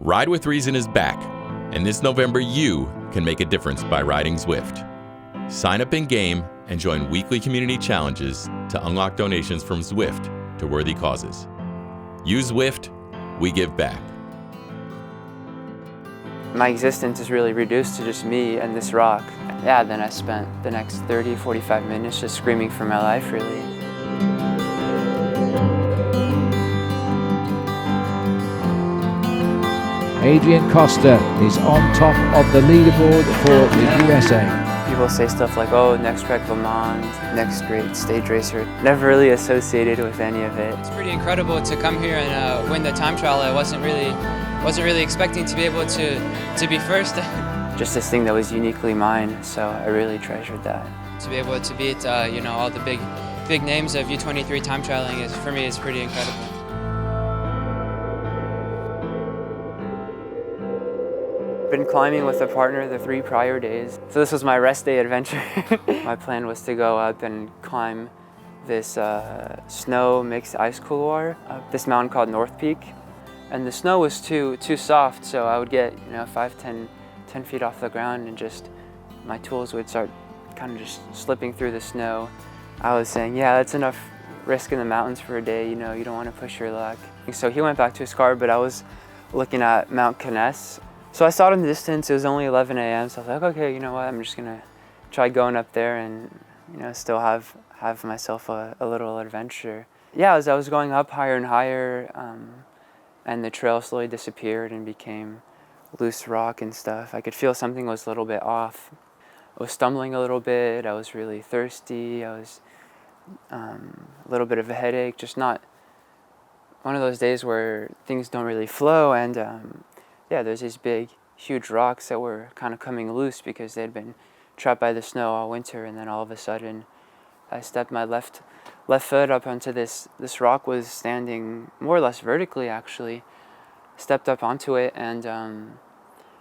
Ride with Reason is back, and this November you can make a difference by riding Zwift. Sign up in-game and join weekly community challenges to unlock donations from Zwift to worthy causes. Use Zwift, we give back. My existence is really reduced to just me and this rock. Yeah, then I spent the next 30, 45 minutes just screaming for my life, really. Adrian Costa is on top of the leaderboard for the USA. People say stuff like, oh, next Trek Le Mans, next great stage racer. Never really associated with any of it. It's pretty incredible to come here and win the time trial. I wasn't really expecting to be able to be first. Just this thing that was uniquely mine, so I really treasured that. To be able to beat all the big names of U23 time trialing for me is pretty incredible. Been climbing with a partner the 3 prior days. So this was my rest day adventure. My plan was to go up and climb this snow mixed ice couloir up this mountain called North Peak. And the snow was too soft, so I would get 5-10 feet off the ground and just my tools would start kind of just slipping through the snow. I was saying, yeah, that's enough risk in the mountains for a day, you don't want to push your luck. So he went back to his car, but I was looking at Mount Canes. So I saw it in the distance. It was only 11 a.m. So I was like, okay, you know what? I'm just gonna try going up there and still have myself a little adventure. Yeah, as I was going up higher and higher, and the trail slowly disappeared and became loose rock and stuff, I could feel something was a little bit off. I was stumbling a little bit. I was really thirsty. I was a little bit of a headache. Just not one of those days where things don't really flow. And yeah, there's these big, huge rocks that were kind of coming loose because they'd been trapped by the snow all winter. And then all of a sudden, I stepped my left foot up onto this rock. Was standing more or less vertically, actually. Stepped up onto it, and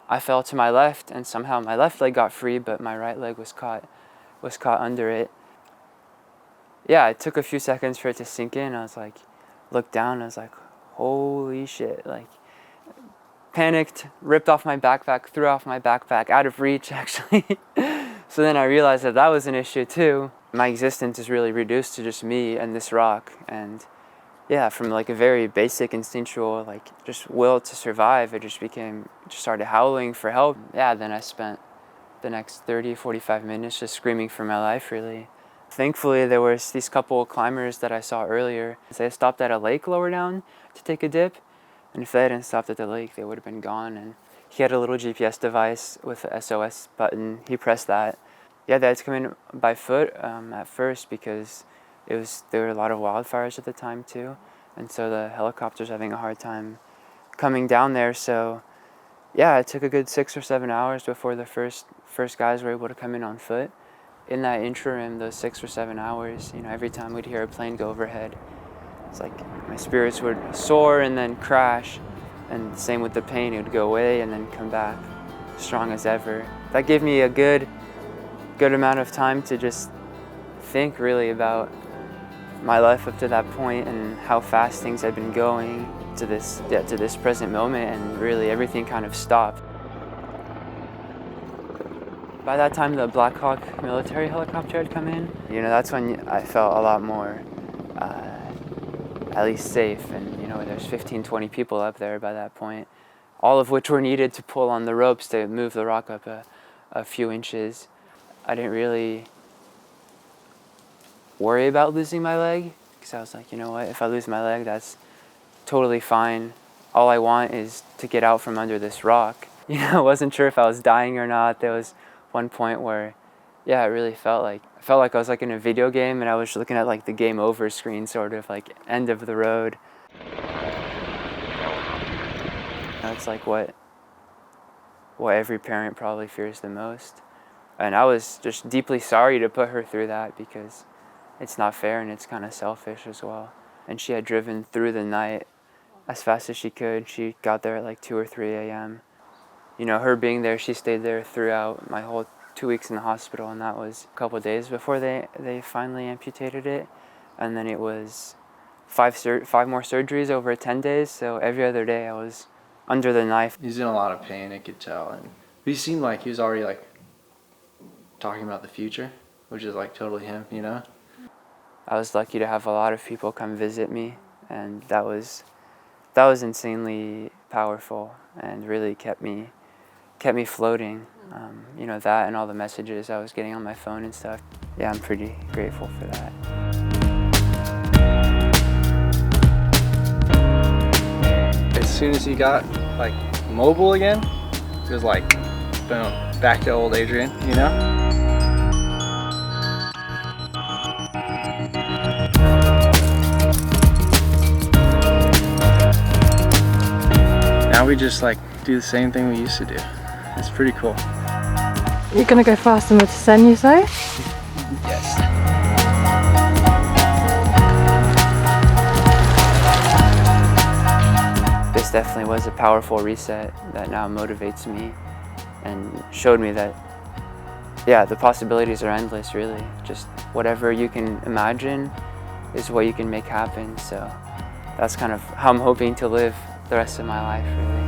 I fell to my left, and somehow my left leg got free, but my right leg was caught under it. Yeah, it took a few seconds for it to sink in. I was like, looked down, I was like, holy shit, like, panicked, ripped off my backpack, threw off my backpack, out of reach, actually. So then I realized that was an issue too. My existence is really reduced to just me and this rock, and yeah, from like a very basic instinctual, like just will to survive, it just started howling for help. Yeah, then I spent the next 30, 45 minutes just screaming for my life, really. Thankfully, there was these couple of climbers that I saw earlier. They stopped at a lake lower down to take a dip, and if they hadn't stopped at the lake, they would have been gone. And he had a little GPS device with the SOS button. He pressed that. Yeah, they had to come in by foot at first because there were a lot of wildfires at the time too, and so the helicopters having a hard time coming down there. So yeah, it took a good 6 or 7 hours before the first guys were able to come in on foot. In that interim, those 6 or 7 hours, every time we'd hear a plane go overhead, it's like my spirits would soar and then crash, and same with the pain. It would go away and then come back strong as ever. That gave me a good amount of time to just think really about my life up to that point and how fast things had been going to this present moment, and really everything kind of stopped. By that time, the Black Hawk military helicopter had come in. That's when I felt a lot more at least safe, and there's 15-20 people up there by that point, all of which were needed to pull on the ropes to move the rock up a few inches. I didn't really worry about losing my leg, because I was like, you know what, if I lose my leg, that's totally fine. All I want is to get out from under this rock. I wasn't sure if I was dying or not. There was one point where, yeah, it really felt like I was like in a video game, and I was looking at like the game over screen, sort of like end of the road. That's like what every parent probably fears the most. And I was just deeply sorry to put her through that, because it's not fair and it's kind of selfish as well. And she had driven through the night as fast as she could. She got there at like 2 or 3 a.m. Her being there, she stayed there throughout my whole 2 weeks in the hospital, and that was a couple of days before they finally amputated it. And then it was five more surgeries over 10 days, so every other day I was under the knife. He's in a lot of pain, I could tell, and he seemed like he was already like talking about the future, which is like totally him, you know? I was lucky to have a lot of people come visit me, and that was insanely powerful and really kept me floating. You know, that and all the messages I was getting on my phone and stuff. Yeah, I'm pretty grateful for that. As soon as he got like mobile again, it was like, boom, back to old Adrian, you know? Now we just like do the same thing we used to do. It's pretty cool. You're gonna go faster with Sen, you say? Yes. This definitely was a powerful reset that now motivates me and showed me that, yeah, the possibilities are endless, really. Just whatever you can imagine is what you can make happen. So that's kind of how I'm hoping to live the rest of my life, really.